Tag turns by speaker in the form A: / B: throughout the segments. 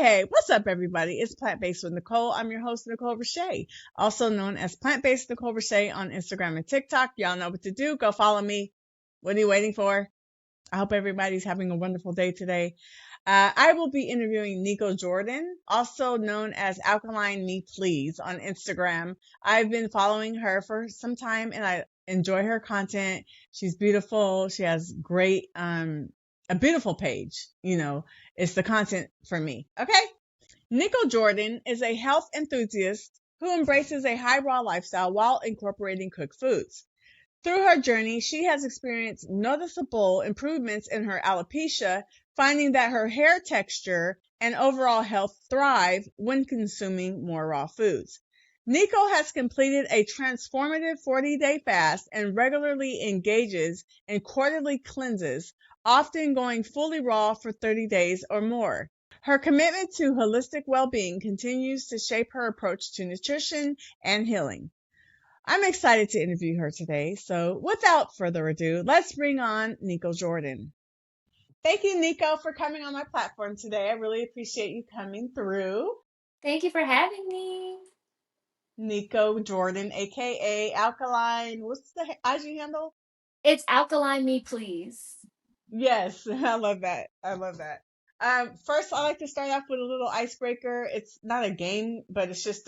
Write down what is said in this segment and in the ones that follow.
A: Hey, what's up, everybody? It's Plant Based with Nicole. I'm your host, Nicolershaeholiday, also known as Plant Based Nicolershaeholiday on Instagram and TikTok. Y'all know what to do. Go follow me. What are you waiting for? I hope everybody's having a wonderful day today. I will be interviewing Niko Jordan, also known as Alkaline Me Please on Instagram. I've been following her for some time and I enjoy her content. She's beautiful. She has great, a beautiful page. It's the content for me. Okay. Niko Jordan is a health enthusiast who embraces a high raw lifestyle while incorporating cooked foods. Through her journey, she has experienced noticeable improvements in her alopecia, finding that her hair texture and overall health thrive when consuming more raw foods. Niko has completed a transformative 40-day fast and regularly engages in quarterly cleanses, often going fully raw for 30 days or more. Her commitment to holistic well-being continues to shape her approach to nutrition and healing. I'm excited to interview her today. So without further ado, let's bring on Niko Jordan. Thank you, Niko, for coming on my platform today. I really appreciate you coming through.
B: Thank you for having me.
A: Niko Jordan, aka Alkaline. What's the IG handle?
B: It's Alkaline Me Please.
A: Yes, I love that. I love that. First, I like to start off with a little icebreaker. It's not a game, but it's just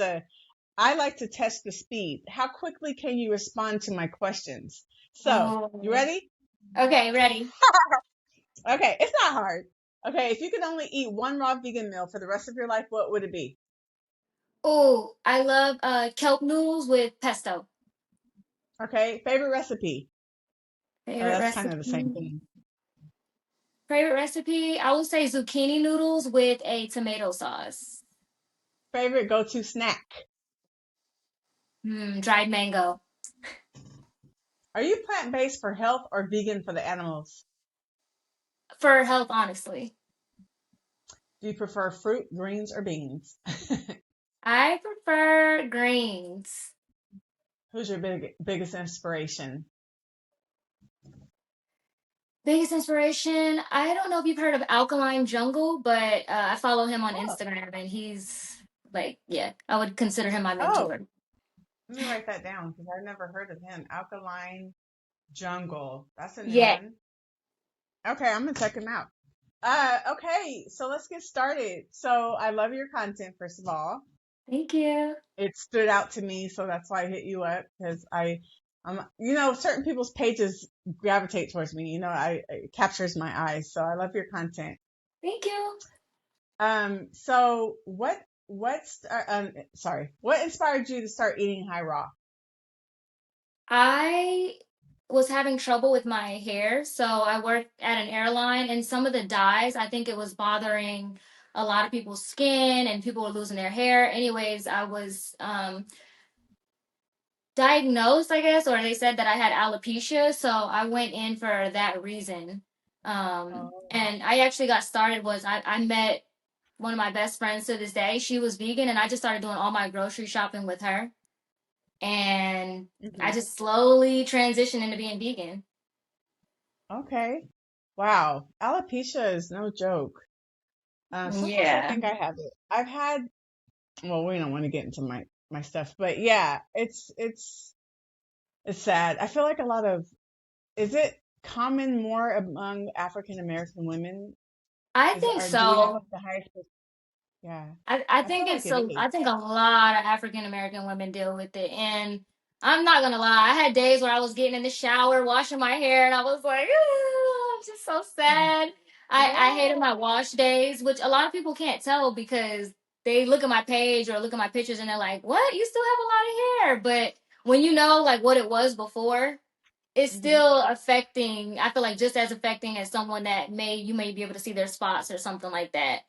A: I like to test the speed. How quickly can you respond to my questions? So, you
B: Oh,
A: ready?
B: okay, ready.
A: Okay, it's not hard. Okay, if you could only eat one raw vegan meal for the rest of your life, what would it be?
B: Oh, I love kelp noodles with pesto.
A: Okay, favorite recipe? Oh,
B: Favorite
A: that's kind of the same
B: recipe.
A: thing.
B: Favorite recipe, I would say zucchini noodles with a tomato sauce.
A: Favorite go-to snack?
B: Dried mango.
A: Are you plant-based for health or vegan for the animals?
B: For health, honestly.
A: Do you prefer fruit, greens, or beans?
B: I prefer greens.
A: Who's your biggest inspiration?
B: Biggest inspiration, I don't know if you've heard of Alkaline Jungle, but I follow him on
A: Oh,
B: Instagram and he's like, yeah, I would consider him my
A: oh,
B: mentor.
A: let me write that down because I've never heard of him. Alkaline Jungle. That's a new
B: Yeah.
A: one. Okay, I'm gonna check him out. Okay, so let's get started. So I love your content, first of all.
B: Thank you.
A: It stood out to me, so that's why I hit you up because certain people's pages gravitate towards me. It captures my eyes, so I love your content.
B: Thank you.
A: So what inspired you to start eating high raw?
B: I was having trouble with my hair, so I worked at an airline, and some of the dyes, I think it was bothering a lot of people's skin, and people were losing their hair. Anyways, I was diagnosed, I guess, or they said that I had alopecia, so I went in for that reason.
A: Oh,
B: And I actually got started was I met one of my best friends to this day. She was vegan, and I just started doing all my grocery shopping with her. And I
A: hmm.
B: just slowly transitioned into being vegan.
A: Okay. Wow, alopecia is no joke. Sometimes I
B: Yeah.
A: think I have it. I've had. Well, we don't want to get into my stuff, but yeah, it's sad. I feel like a lot of is it common more among African American women?
B: I think
A: Do we have
B: so.
A: like the highest? Yeah,
B: I
A: I feel
B: think
A: like
B: it's
A: it
B: so
A: is.
B: I think a lot of African American women deal with it. And I'm not gonna lie, I had days where I was getting in the shower, washing my hair, and I was like, I'm just so sad. I hated
A: Yeah.
B: my wash days, which a lot of people can't tell because they look at my page or look at my pictures and they're like, what? You still have a lot of hair. But when you know like what it was before, it's
A: Hmm.
B: still affecting, I feel like just as affecting as someone that you may be able to see their spots or something like that.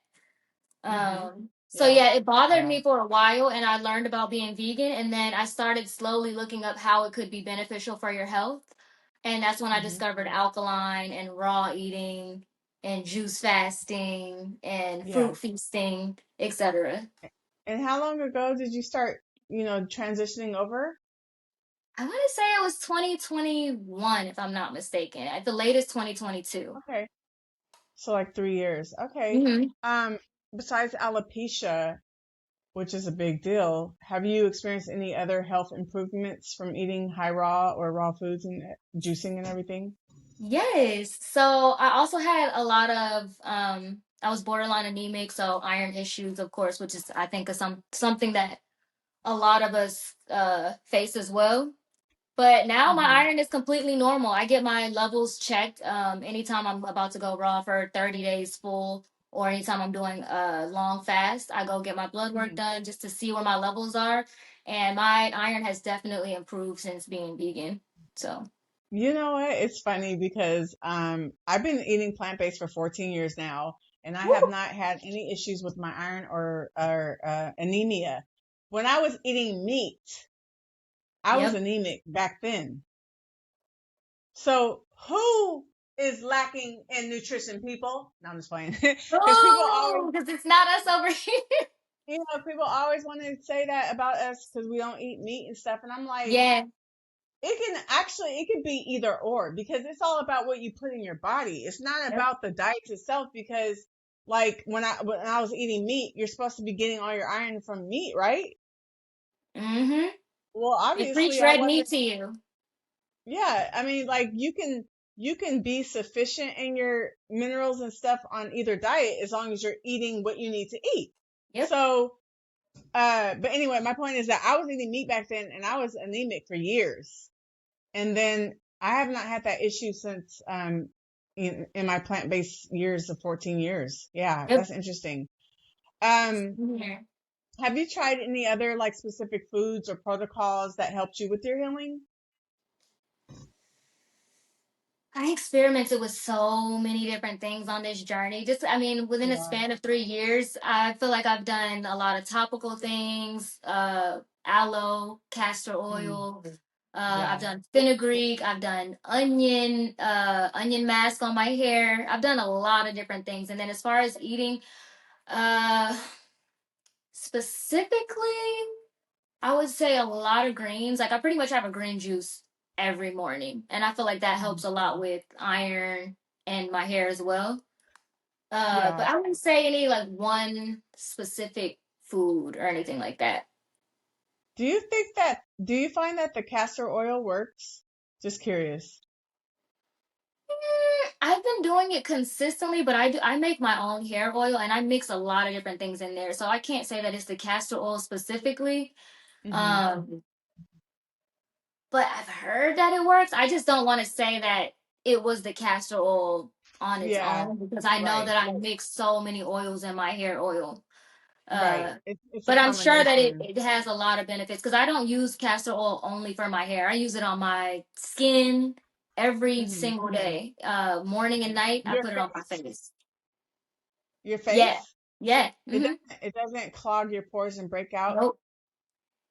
A: Hmm.
B: So
A: Yeah.
B: yeah, it bothered
A: Yeah.
B: me for a while and I learned about being vegan and then I started slowly looking up how it could be beneficial for your health. And that's when I
A: Hmm.
B: discovered alkaline and raw eating and juice fasting and fruit
A: Yes.
B: feasting, etc.
A: And how long ago did you start, transitioning over?
B: I want to say it was 2021 if I'm not mistaken. At the latest 2022.
A: Okay. So like 3 years. Okay.
B: Mhm.
A: Um, besides alopecia, which is a big deal, have you experienced any other health improvements from eating high raw or raw foods and juicing and everything?
B: Yes. So I also had a lot of I was borderline anemic, so iron issues, of course, which is I think is something that a lot of us face as well. But now my
A: Hmm.
B: iron is completely normal. I get my levels checked anytime I'm about to go raw for 30 days full, or anytime I'm doing a long fast. I go get my blood work
A: Hmm.
B: done just to see where my levels are. And my iron has definitely improved since being vegan. So,
A: You know what? It's funny because I've been eating plant-based for 14 years now, and I have
B: woo,
A: not had any issues with my iron or anemia. When I was eating meat, I was
B: yep.
A: anemic back then. So who is lacking in nutrition, people? No, I'm just playing. Because people always,
B: Oh, because it's not us over here.
A: people always want to say that about us because we don't eat meat and stuff. And I'm like,
B: Yeah.
A: it could be either or because it's all about what you put in your body. It's not
B: Yep.
A: about the diet itself because like when I was eating meat, you're supposed to be getting all your iron from meat, right?
B: Mm-hmm.
A: Well,
B: They preach
A: obviously I
B: red meat
A: wasn't.
B: to you.
A: Yeah, I mean, like you can be sufficient in your minerals and stuff on either diet as long as you're eating what you need to eat.
B: Yep.
A: So, but anyway, my point is that I was eating meat back then and I was anemic for years. And then I have not had that issue since, in my plant-based years of 14 years. Yeah,
B: Yep.
A: that's interesting. Um,
B: Yeah.
A: have you tried any other like specific foods or protocols that helped you with your healing?
B: I experimented with so many different things on this journey. Just, I mean, within a
A: Yeah.
B: span of 3 years, I feel like I've done a lot of topical things, aloe, castor
A: Mm,
B: oil. I've
A: yeah.
B: done fenugreek. I've done onion mask on my hair. I've done a lot of different things. And then as far as eating, uh, specifically, I would say a lot of greens. Like I pretty much have a green juice every morning, and I feel like that
A: Mm,
B: helps a lot with iron and my hair as well. But
A: yeah.
B: I wouldn't say any like one specific food or anything like that.
A: Do you find that the castor oil works? Just curious.
B: I've been doing it consistently, but I make my own hair oil and I mix a lot of different things in there. So I can't say that it's the castor oil specifically.
A: Hmm.
B: Um, but I've heard that it works. I just don't want to say that it was the castor oil on its
A: Yeah.
B: own because I know
A: Right.
B: that I mix so many oils in my hair oil.
A: Right.
B: Uh,
A: It's a
B: but I'm sure that it,
A: combination.
B: it has a lot of benefits because I don't use castor oil only for my hair. I use it on my skin every
A: Hmm.
B: single day. Morning and night, I
A: Your
B: put it on my
A: face?
B: face.
A: Your
B: Yeah.
A: face?
B: Yeah. Mm-hmm.
A: It doesn't clog your pores and break out.
B: Nope.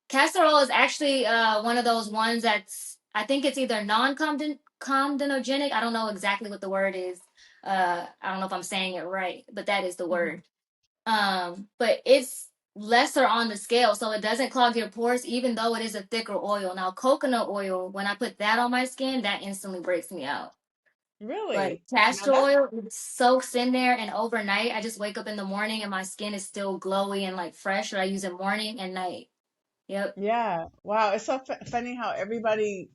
B: Castor oil is actually one of those ones that's I think it's either non-comedogenic. I don't know exactly what the word is. I don't know if I'm saying it right, but that is the
A: Hmm.
B: word. But it's lesser on the scale, so it doesn't clog your pores, even though it is a thicker oil. Now, coconut oil, when I put that on my skin, that instantly breaks me out. But
A: Really? Now
B: castor
A: that
B: oil, it soaks in there, and overnight, I just wake up in the morning and my skin is still glowy and like fresh. Or I use it morning and night. Yep.
A: Yeah. Wow. It's so funny how everybody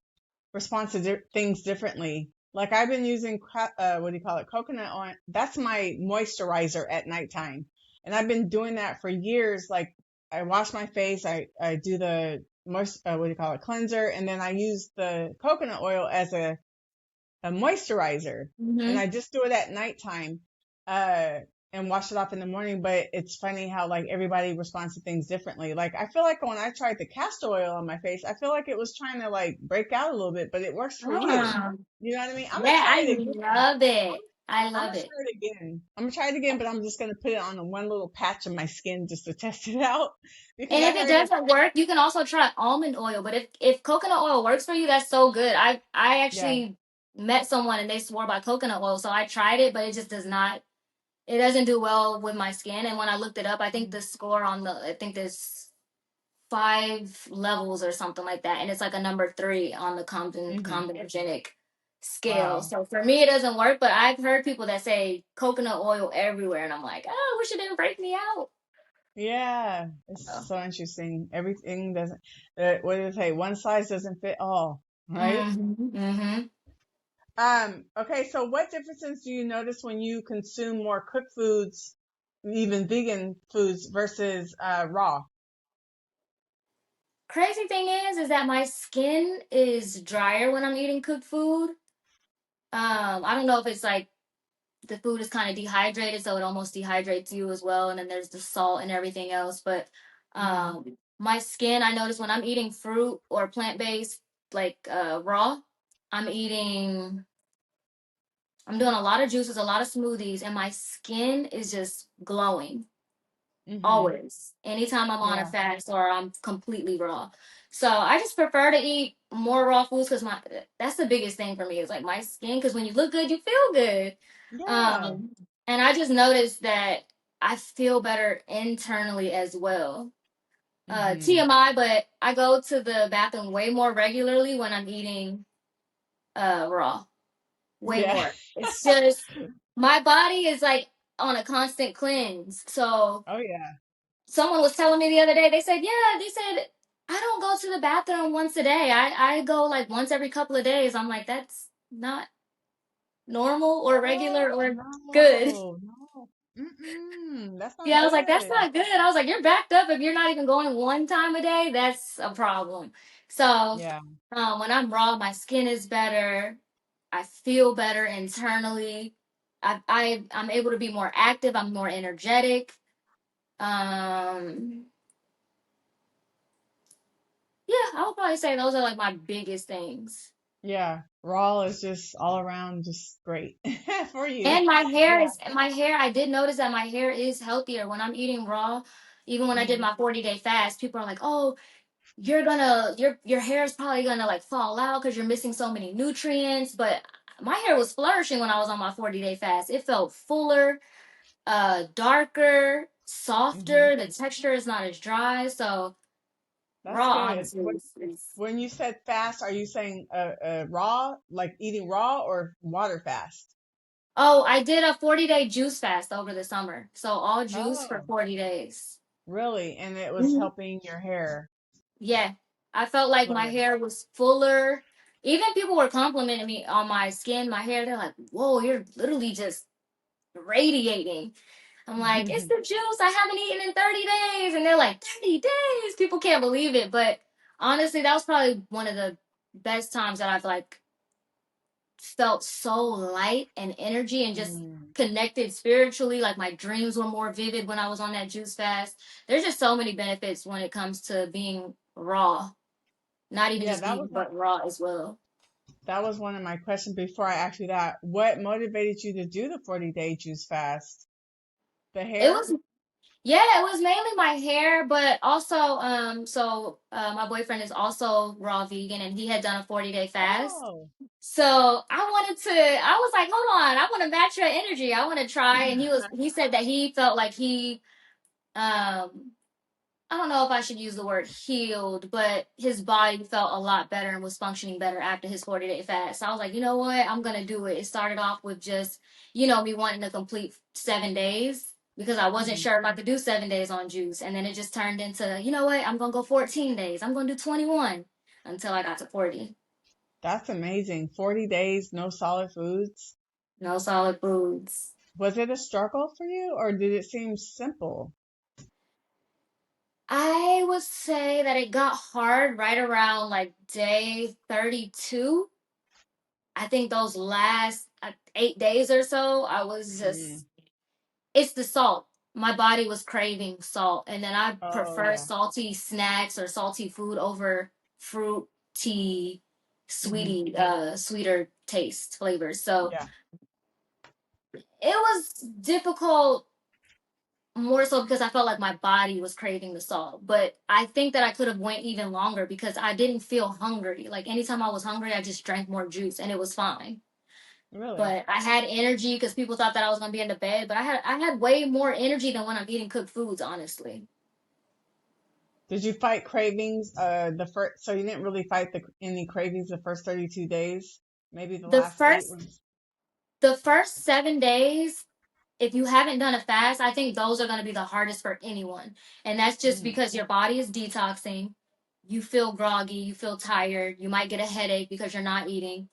A: responds to things differently. Like I've been using, what do you call it? Coconut oil. That's my moisturizer at nighttime. And I've been doing that for years. Like I wash my face. I do the what do you call it? Cleanser. And then I use the coconut oil as a moisturizer. And
B: Mm-hmm.
A: I just do it at nighttime. Uh, and wash it off in the morning, but it's funny how like everybody responds to things differently. Like I feel like when I tried the castor oil on my face, I feel like it was trying to like break out a little bit, but it works for you. You know what I mean? I'm gonna
B: Yeah,
A: try
B: I
A: it again.
B: love it. I
A: I'm
B: love
A: gonna
B: it.
A: try it again. I'm gonna try it again, but I'm just gonna put it on one little patch of my skin just to test it out because
B: And
A: I
B: if it
A: heard it.
B: doesn't work, you can also try almond oil. But if coconut oil works for you, that's so good. I
A: Yeah.
B: actually met someone and they swore by coconut oil, so I tried it, but it just does not. It doesn't do well with my skin. And when I looked it up, I think the score on the I think there's 5 levels or something like that, and it's like a number 3 on the
A: Mm-hmm.
B: comedogenic. scale.
A: Wow.
B: So for me, it doesn't work. But I've heard people that say coconut oil everywhere, and I'm like, oh, I wish it didn't break me out.
A: Yeah, it's so interesting. Everything doesn't, what do they say? One size doesn't fit all, right?
B: Mm-hmm.
A: Okay, so what differences do you notice when you consume more cooked foods, even vegan foods versus raw?
B: Crazy thing is that my skin is drier when I'm eating cooked food. I don't know if it's like the food is kind of dehydrated, so it almost dehydrates you as well. And then there's the salt and everything else. But
A: Hmm.
B: my skin, I notice when I'm eating fruit or plant based, like raw, I'm eating, I'm doing a lot of juices, a lot of smoothies, and my skin is just glowing.
A: Hmm.
B: Always. Anytime I'm on a
A: Yeah.
B: fast or I'm completely raw. So I just prefer to eat more raw foods because my that's the biggest thing for me is like my skin because when you look good, you feel good.
A: Yeah.
B: Um, and I just noticed that I feel better internally as well.
A: Hmm.
B: TMI, but I go to the bathroom way more regularly when I'm eating raw. Way
A: Yeah.
B: more. It's just my body is like on a constant cleanse. So
A: Oh yeah.
B: someone was telling me the other day, they said, I don't go to the bathroom once a day. I go like once every couple of days. I'm like, that's not normal or regular
A: Oh
B: or good.
A: no, no. Mm-mm. That's not
B: Yeah, I was like, that's
A: good.
B: not good. I was like, you're backed up if you're not even going one time a day. That's a problem. So
A: Yeah.
B: when I'm raw, my skin is better. I feel better internally. I'm able to be more active. I'm more energetic. Um, Yeah, I would probably say those are like my biggest things.
A: Yeah. Raw is just all around just great for you.
B: And
A: Yeah.
B: my hair, I did notice that my hair is healthier when I'm eating raw. Even when I did
A: Hmm.
B: my 40-day fast, people are like, "Oh, your hair is probably gonna like fall out because you're missing so many nutrients." But my hair was flourishing when I was on my 40-day fast. It felt fuller, darker,
A: Hmm.
B: softer. The texture is not as dry. So
A: That's
B: raw,
A: good.
B: honestly, is
A: When you said fast, are you saying raw, like eating raw or water fast?
B: Oh, I did a 40-day juice fast over the summer. So all juice for
A: Oh,
B: 40 days.
A: really? And it was
B: Mhm.
A: helping your hair.
B: Yeah. I felt like my
A: Really?
B: hair was fuller. Even people were complimenting me on my skin, my hair. They're like, whoa, you're literally just radiating. I'm like, it's the juice. I haven't eaten in 30 days. And they're like, 30 days? People can't believe it. But honestly, that was probably one of the best times that I've like felt so light and energy and just
A: Mm.
B: connected spiritually. Like my dreams were more vivid when I was on that juice fast. There's just so many benefits when it comes to being raw, not even
A: Yeah,
B: just vegan, but raw as well.
A: that was one of my questions before I asked you that. What motivated you to do the 40-day juice fast? The
B: It
A: hair?
B: was Yeah, it was mainly my hair, but also my boyfriend is also raw vegan and he had done a 40-day fast.
A: Oh.
B: So I was like, hold on, I want to match your energy. I want to try. And he said that he felt like um, I don't know if I should use the word healed, but his body felt a lot better and was functioning better after his 40-day fast. So I was like, you know what? I'm going to do it. It started off with just, me wanting to complete 7 days because I wasn't
A: Mhm.
B: sure if I could do 7 days on juice. And then it just turned into, you know what? I'm going to go 14 days. I'm going to do 21 until I got to 40.
A: That's amazing. 40 days, no solid foods.
B: No solid foods.
A: Was it a struggle for you or did it seem simple?
B: I would say that it got hard right around like day 32. I think those last 8 days or so, I was
A: Mm.
B: just, it's the salt. My body was craving salt. And then I
A: Oh,
B: prefer
A: yeah.
B: salty snacks or salty food over fruit, tea,
A: Hmm.
B: sweeter taste flavors. So
A: Yeah.
B: it was difficult more so because I felt like my body was craving the salt. But I think that I could have went even longer because I didn't feel hungry. Like anytime I was hungry, I just drank more juice and it was fine.
A: Really?
B: But I had energy because people thought that I was gonna be in the bed. But I had way more energy than when I'm eating cooked foods, honestly.
A: Did you fight cravings the first, so you didn't really fight any cravings the first 32 days? Maybe the
B: The
A: last 8
B: first
A: was.
B: the first 7 days, if you haven't done a fast, I think those are going to be the hardest for anyone. And that's just
A: Mm,
B: because your body is detoxing. You feel groggy, you feel tired, you might get a headache because you're not eating.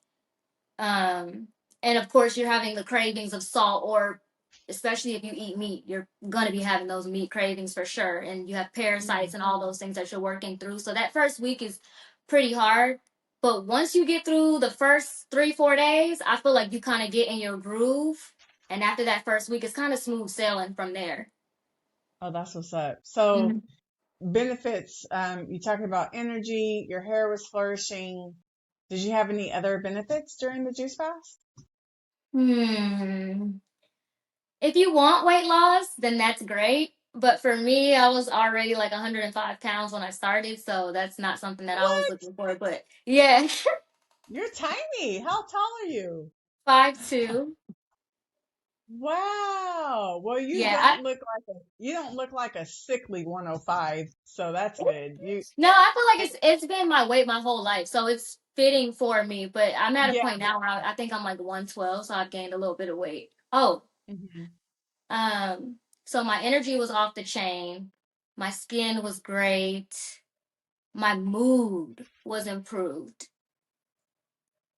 B: Um, and of course, you're having the cravings of salt, or especially if you eat meat, you're going to be having those meat cravings for sure. And you have parasites
A: mm.
B: and all those things that you're working through. So that first week is pretty hard. But once you get through the first 3, 4 days, I feel like you kind of get in your groove. And after that first week, it's kind of smooth sailing from there.
A: Oh, that's what's up. So
B: Mhm.
A: benefits, you talking about energy, your hair was flourishing. Did you have any other benefits during the juice fast?
B: Hmm. If you want weight loss, then that's great. But for me, I was already like 105 pounds when I started, so that's not something that I was
A: What?
B: looking for. But yeah,
A: You're tiny. How tall are you?
B: 5'2".
A: Wow. Well,
B: Yeah, I
A: you don't look like a sickly 105, so that's good. You
B: no, I feel like
A: and
B: it's been my weight my whole life, so it's fitting for me. But I'm at a
A: yeah.
B: point now where I think I'm like 112, so I've gained a little bit of weight. Oh,
A: Mhm.
B: um, so my energy was off the chain. My skin was great. My mood was improved.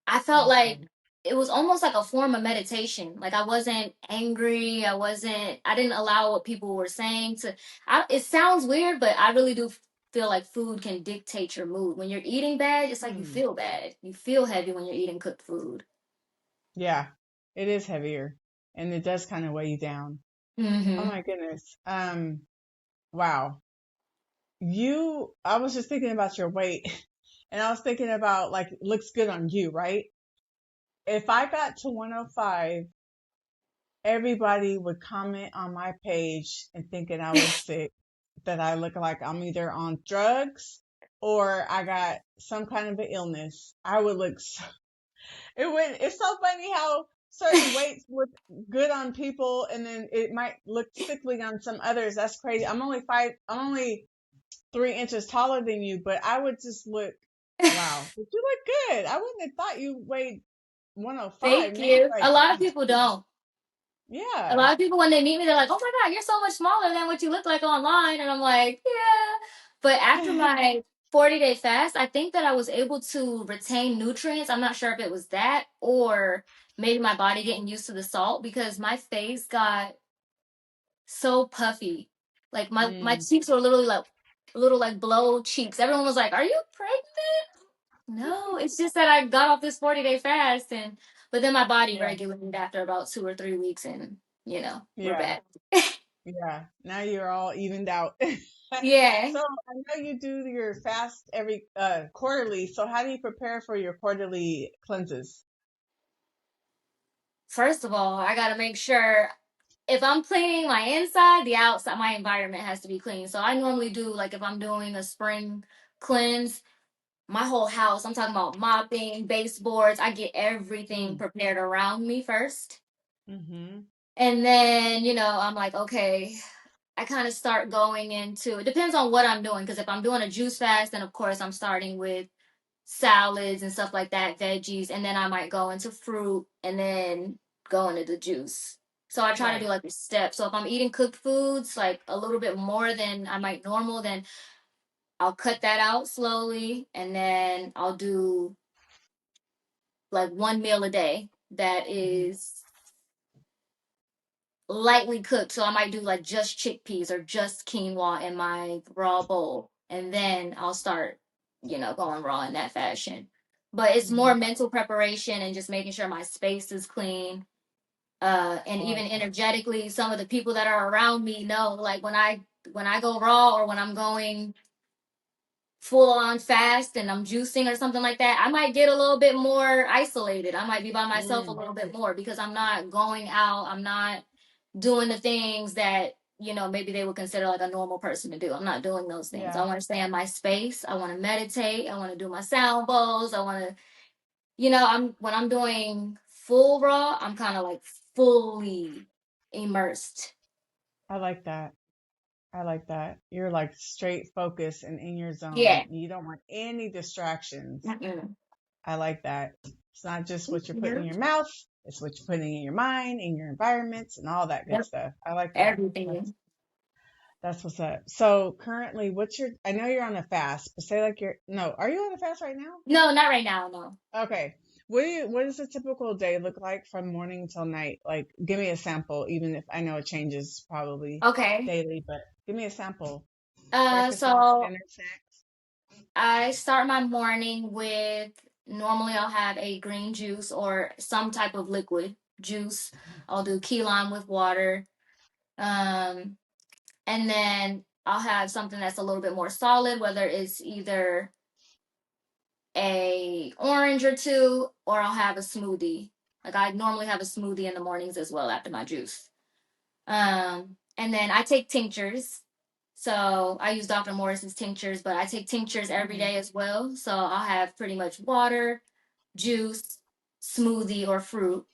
B: I felt like
A: Awesome.
B: it was almost like a form of meditation. Like I wasn't angry. I didn't allow what people were saying it sounds weird, but I really do feel like food can dictate your mood. When you're eating bad, it's like you
A: Hmm.
B: feel bad. You feel heavy when you're eating cooked food.
A: Yeah. It is heavier and it does kind of weigh you down. Oh
B: Mm-hmm.
A: my goodness. Wow. I was just thinking about your weight and I was thinking about like, it looks good on you, right? If I got to 105, everybody would comment on my page and thinking I was sick, that I look like I'm either on drugs or I got some kind of an illness. I would look so, it's so funny how certain weights look good on people and then it might look sickly on some others. That's crazy. I'm only 3 inches taller than you, but I would just look, wow, but you look good. I wouldn't have thought you weighed 105,
B: Thank
A: maybe
B: you.
A: like,
B: A lot of people don't. A
A: yeah.
B: lot of people when they meet me, they're like, "Oh my God, you're so much smaller than what you look like online," and I'm like, "Yeah." But after my 40-day fast, I think that I was able to retain nutrients. I'm not sure if it was that or maybe my body getting used to the salt because my face got so puffy. Like my
A: Mm,
B: cheeks were literally like little like blow cheeks. Everyone was like, "Are you pregnant?" No, it's just that I got off this 40-day fast and but then my body
A: yeah,
B: regulated after about 2 or 3 weeks and we're
A: yeah,
B: back.
A: yeah. Now you're all evened out.
B: Yeah.
A: So I know you do your fast every quarterly. So how do you prepare for your quarterly cleanses?
B: First of all, I gotta make sure if I'm cleaning my inside, the outside, my environment has to be clean. So I normally do like if I'm doing a spring cleanse, my whole house, I'm talking about mopping, baseboards, I get everything
A: Mm,
B: prepared around me first.
A: mm-hmm.
B: And then, I'm like, okay, I kind of start going into it depends on what I'm doing. Because if I'm doing a juice fast, then of course I'm starting with salads and stuff like that, veggies, and then I might go into fruit and then go into the juice. So I try to do
A: Right.
B: like a step. So if I'm eating cooked foods like a little bit more than I might normal, then I'll cut that out slowly and then I'll do like one meal a day that
A: Mm-hmm.
B: is lightly cooked. So I might do like just chickpeas or just quinoa in my raw bowl. And then I'll start, going raw in that fashion. But it's
A: Mm-hmm.
B: more mental preparation and just making sure my space is clean. And
A: I
B: even
A: like that.
B: energetically, some of the people that are around me know, like when I go raw or when I'm going full on fast and I'm juicing or something like that, I might get a little bit more isolated. I might be by myself a
A: Mm,
B: little bit more because I'm not going out. I'm not doing the things that maybe they would consider like a normal person to do. I'm not doing those things. I
A: yeah,
B: want to stay in my space. I want to meditate. I want to do my sound bowls. I want to I'm when I'm doing full raw, I'm kind of like fully immersed.
A: I like that. I like that. You're like straight focus and in your zone.
B: Yeah.
A: You don't want any distractions.
B: Mm-mm.
A: I like that. It's not just
B: Thank
A: what you're putting in
B: you.
A: your mouth, it's what you're putting in your mind, in your environments, and all that good
B: Yep,
A: stuff. I like that.
B: everything.
A: That's what's up. So currently, I know you're on a fast, but say like no, are you on a fast right now?
B: No, not right now, no.
A: Okay. What does a typical day look like from morning till night? Like, give me a sample, even if I know it changes probably
B: Okay.
A: daily, but give me a sample.
B: Uh,
A: Breakfast, lunch,
B: so
A: dinner, snacks.
B: I start my morning with normally I'll have a green juice or some type of liquid juice. I'll do key lime with water. Um, and then I'll have something that's a little bit more solid, whether it's either a orange or two, or I'll have a smoothie. Like I normally have a smoothie in the mornings as well after my juice. And then I take tinctures. So I use Dr. Morris's tinctures, but I take tinctures every
A: Hmm.
B: day as well. So I'll have pretty much water, juice, smoothie, or fruit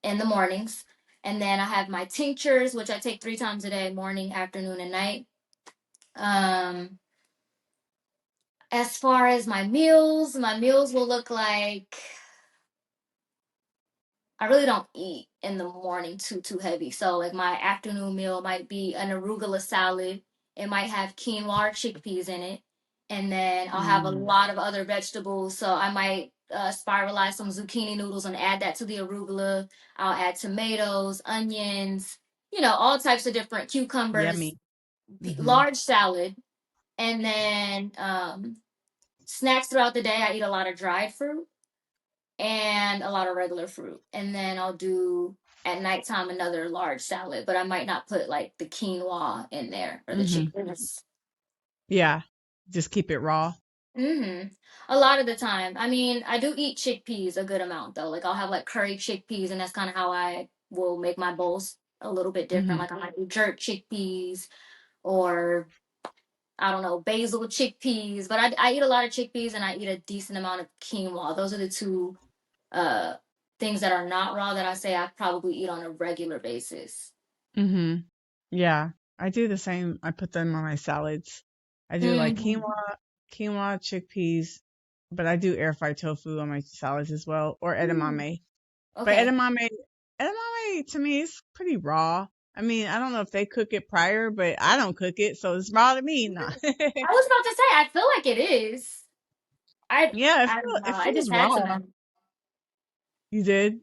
B: in the mornings. And then I have my tinctures, which I take 3 times a day, morning, afternoon, and night. Um, as far as my meals will look like I really don't eat in the morning too heavy. So like my afternoon meal might be an arugula salad. It might have quinoa or chickpeas in it. And then I'll have a
A: Mm.
B: lot of other vegetables. So I might spiralize some zucchini noodles and add that to the arugula. I'll add tomatoes, onions, all types of different cucumbers,
A: Yummy. Hmm.
B: large salad. And then snacks throughout the day, I eat a lot of dried fruit and a lot of regular fruit. And then I'll do at nighttime another large salad, but I might not put like the quinoa in there or the
A: Hmm.
B: chickpeas.
A: Yeah. Just keep it raw.
B: Mm-hmm. A lot of the time. I mean, I do eat chickpeas a good amount though. Like I'll have like curry chickpeas, and that's kind of how I will make my bowls a little bit different.
A: Hmm.
B: Like I might do jerk chickpeas or I don't know, basil chickpeas. But I eat a lot of chickpeas and I eat a decent amount of quinoa. Those are the two uh things that are not raw that I say I probably eat on a regular basis.
A: Hmm. Yeah. I do the same. I put them on my salads. I do like
B: Hmm.
A: quinoa, chickpeas, but I do air fry tofu on my salads as well, or edamame. But
B: Okay.
A: edamame to me is pretty raw. I mean, I don't know if they cook it prior, but I don't cook it, so it's raw to me. Nah.
B: I was about to say I feel like it is. I
A: Yeah,
B: I don't know.
A: it
B: I
A: feels
B: just had
A: raw.
B: some.
A: You did?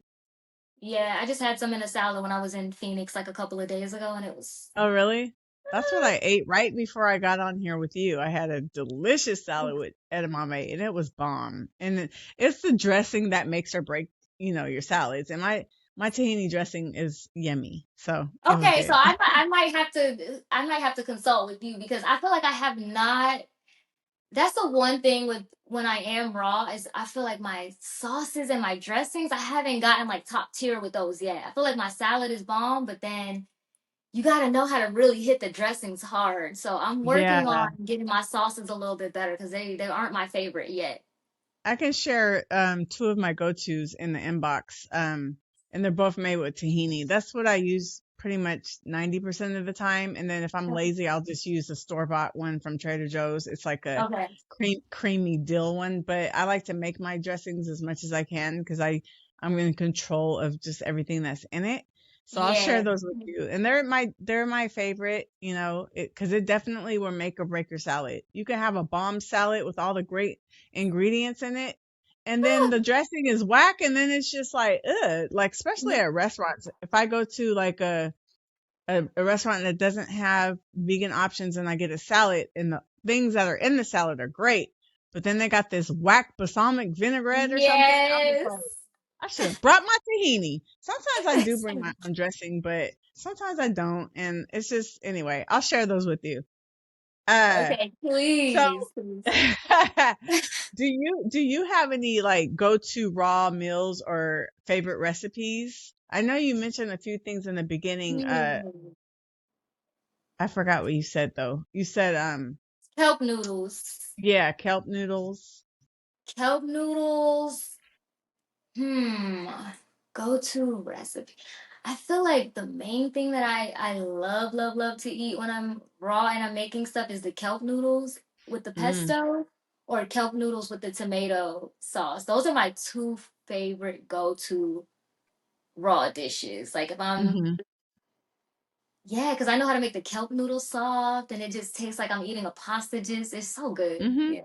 B: Yeah, I just had some in a salad when I was in Phoenix like a couple of days ago, and it was.
A: Oh, really? That's what I ate right before I got on here with you. I had a delicious salad with edamame, and it was bomb. And it's the dressing that makes or break, your salads. And my tahini dressing is yummy, so it was
B: Okay, so
A: good.
B: I might have to consult with you because I feel like I have not. That's the one thing with when I am raw is I feel like my sauces and my dressings I haven't gotten like top tier with those yet. I feel like my salad is bomb, but then you got to know how to really hit the dressings hard. So I'm working
A: Yeah.
B: on getting my sauces a little bit better because they aren't my favorite yet.
A: I can share two of my go-tos in the inbox. And they're both made with tahini. That's what I use pretty much 90% of the time. And then if I'm lazy, I'll just use the store-bought one from Trader Joe's. It's like a
B: Okay.
A: creamy dill one, but I like to make my dressings as much as I can because I'm in control of just everything that's in it. So I'll share
B: Yeah.
A: those with you. And they're my favorite, because it definitely will make or break your salad. You can have a bomb salad with all the great ingredients in it. And then the dressing is whack, and then it's just like, ugh, like especially at restaurants. If I go to like a restaurant that doesn't have vegan options and I get a salad and the things that are in the salad are great, but then they got this whack balsamic vinaigrette or something. I'm just
B: Yes.
A: like, I should have brought my tahini. Sometimes I do bring my own dressing, but sometimes I don't. And it's just, anyway, I'll share those with you. Uh,
B: Okay,
A: so
B: please, please.
A: do you have any like go-to raw meals or favorite recipes? I know you mentioned a few things in the beginning.
B: Hmm.
A: I forgot what you said though. You said
B: Kelp noodles.
A: yeah, kelp noodles.
B: Kelp noodles. Hmm. Go to recipe. I feel like the main thing that I love, love to eat when I'm raw and I'm making stuff is the kelp noodles with the
A: Mm.
B: pesto or kelp noodles with the tomato sauce. Those are my two favorite go-to raw dishes. Like if I'm
A: Hmm.
B: yeah, because I know how to make the kelp noodles soft and it just tastes like I'm eating a pasta dish. It's so good.
A: Hmm.
B: Yeah.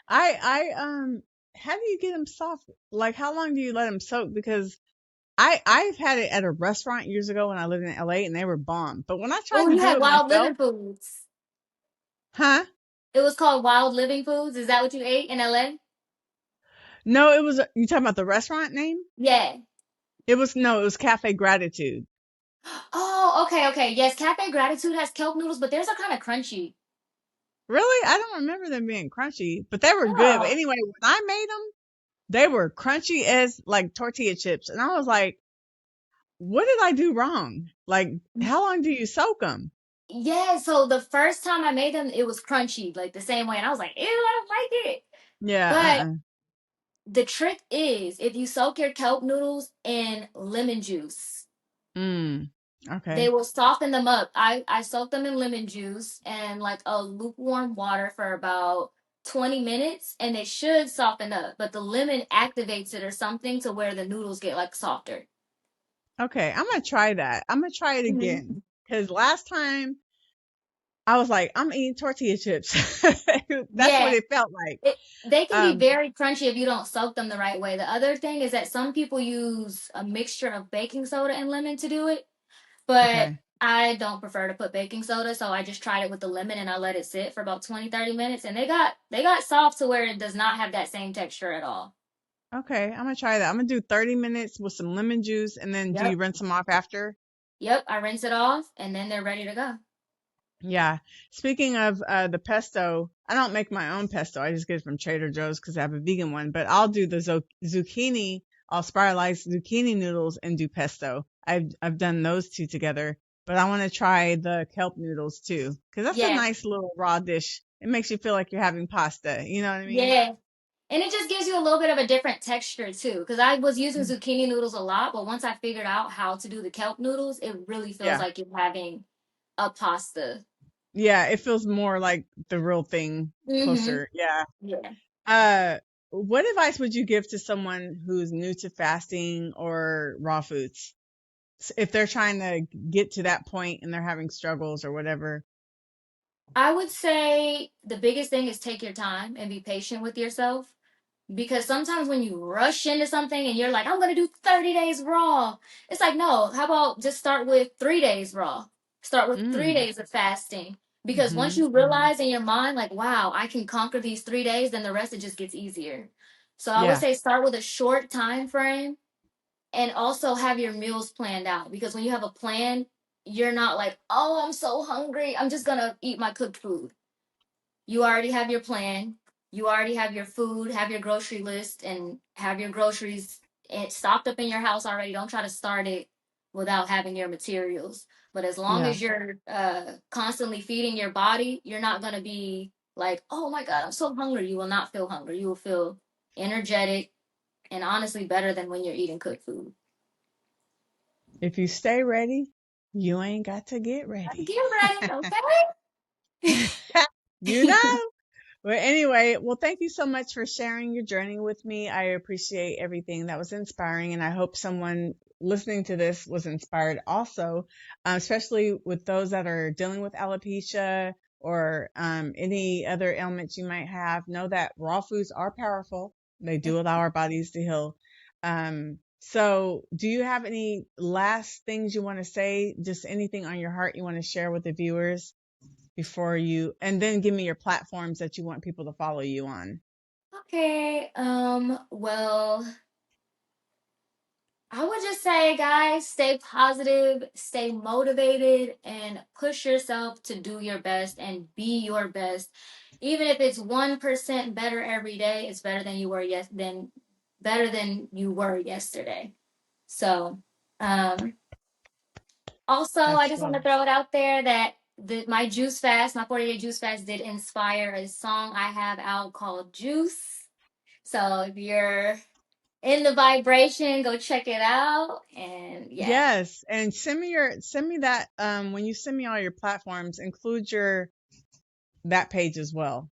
A: I how do you get them soft? Like, how long do you let them soak? Because I've had it at a restaurant years ago when I lived in LA and they were bomb. But when I
B: Oh,
A: tried to
B: you
A: do
B: had
A: it
B: Wild
A: myself,
B: Living Foods.
A: huh?
B: It was called Wild Living Foods. Is that what you ate in LA?
A: No, it was, you talking about the restaurant name?
B: Yeah.
A: It was, no, it was Cafe Gratitude.
B: Oh, okay, okay. Yes, Cafe Gratitude has kelp noodles, but theirs are kind of crunchy.
A: Really? I don't remember them being crunchy, but they were good. But
B: Oh,
A: anyway, when I made them, they were crunchy as like tortilla chips. And I was like, what did I do wrong? Like, how long do you soak them?
B: yeah. So the first time I made them, it was crunchy, like the same way. And I was like, ew, I don't like it.
A: Yeah,
B: But the trick is if you soak your kelp noodles in lemon juice,
A: Mm,
B: they
A: okay.
B: will soften them up. I soak them in lemon juice and like a lukewarm water for about 20 minutes and it should soften up, but the lemon activates it or something to where the noodles get like softer.
A: Okay. I'm going to try that. I'm going to try it
B: Mhm.
A: again. Cause last time I was like, I'm eating tortilla chips. That's what
B: Yeah,
A: it felt like.
B: they can be
A: Um,
B: very crunchy if you don't soak them the right way. The other thing is that some people use a mixture of baking soda and lemon to do it, but
A: okay.
B: I don't prefer to put baking soda, so I just tried it with the lemon and I let it sit for about 20, 30 minutes and they got soft to where it does not have that same texture at all.
A: Okay. I'm going to try that. I'm going to do 30 minutes with some lemon juice. And then do you
B: Yep.
A: rinse them off after?
B: Yep, I rinse it off and then they're ready to go.
A: Yeah. Speaking of the pesto, I don't make my own pesto. I just get it from Trader Joe's because I have a vegan one. But I'll do the zucchini. I'll spiralize zucchini noodles and do pesto. I've done those two together. But I want to try the kelp noodles too because that's a
B: Yeah.
A: nice little raw dish. It makes you feel like you're having pasta. You know what I mean?
B: Yeah. And it just gives you a little bit of a different texture too. Because I was using zucchini noodles a lot, but once I figured out how to do the kelp noodles, it really feels
A: Yeah.
B: like you're having a pasta.
A: Yeah. It feels more like the real thing
B: Mm-hmm.
A: closer. Yeah.
B: Yeah.
A: Uh, what advice would you give to someone who's new to fasting or raw foods? If they're trying to get to that point and they're having struggles or whatever.
B: I would say the biggest thing is take your time and be patient with yourself. Because sometimes when you rush into something and you're like, I'm going to do 30 days raw, it's like, no, how about just start with 3 days raw? Start with three
A: Mm.
B: days of fasting. Because once
A: Hmm.
B: you
A: Hmm.
B: realize in your mind, like, wow, I can conquer these 3 days, then the rest it just gets easier. So I would
A: Yeah.
B: say start with a short time frame and also have your meals planned out. Because when you have a plan, you're not like, oh, I'm so hungry. I'm just going to eat my cooked food. You already have your plan. You already have your food, have your grocery list, and have your groceries stocked up in your house already. Don't try to start it without having your materials. But as long
A: Yeah.
B: as you're constantly feeding your body, you're not going to be like, oh my God, I'm so hungry. You will not feel hungry. You will feel energetic and honestly better than when you're eating cooked food.
A: If you stay ready, you ain't got to get ready.
B: Get ready,
A: You know?
B: okay?
A: Well, anyway, well, thank you so much for sharing your journey with me. I appreciate everything. That was inspiring. And I hope someone listening to this was inspired also, especially with those that are dealing with alopecia or any other ailments you might have. Know that raw foods are powerful. They do allow our bodies to heal. So do you have any last things you want to say? Just anything on your heart you want to share with the viewers? Before you, and then give me your platforms that you want people to follow you on.
B: Okay. Well, I would just say, guys, stay positive, stay motivated, and push yourself to do your best and be your best. Even if it's 1% better every day, it's better than you were yesterday. So, um, also, I just want to
A: Absolutely.
B: throw it out there that my juice fast, my 40-day juice fast, did inspire a song I have out called Juice. So if you're in the vibration, go check it out. And yeah.
A: Yes, and send me that when you send me all your platforms, include your that page as well.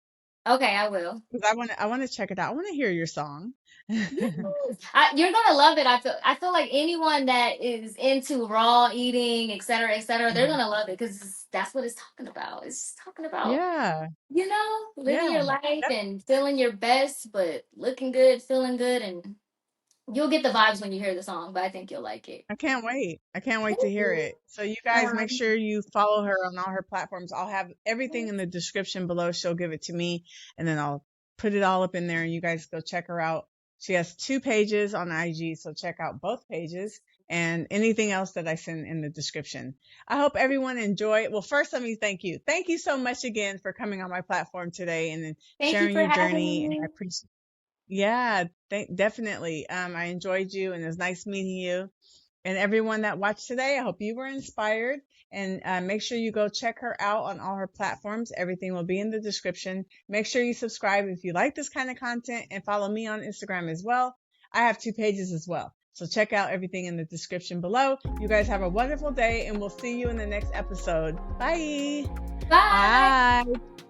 B: Okay, I will.
A: because I want to check it out. I want to hear your song.
B: Yes. You're gonna love it. I feel like anyone that is into raw eating, et cetera, they're
A: Mhm.
B: gonna love it because that's what it's talking about. It's talking about,
A: Yeah,
B: living
A: yeah.
B: your life and feeling your best, but looking good, feeling good, and you'll get the vibes when you hear the song, but I think you'll like it.
A: I can't wait. I can't wait to
B: Thank
A: hear
B: you.
A: it. So you guys make
B: Um,
A: sure you follow her on all her platforms. I'll have everything in the description below. She'll give it to me and then I'll put it all up in there and you guys go check her out. She has 2 pages on IG, so check out both pages and anything else that I send in the description. I hope everyone enjoyed. Well, first let me thank you. Thank you so much again for coming on my platform today and then
B: Thank you
A: sharing
B: for
A: your
B: having
A: journey. And I
B: me.
A: appreciate. Yeah, definitely. I enjoyed you and it was nice meeting you. And everyone that watched today, I hope you were inspired. And make sure you go check her out on all her platforms. Everything will be in the description. Make sure you subscribe if you like this kind of content and follow me on Instagram as well. I have 2 pages as well. So check out everything in the description below. You guys have a wonderful day and we'll see you in the next episode. Bye.
B: Bye.
A: Bye.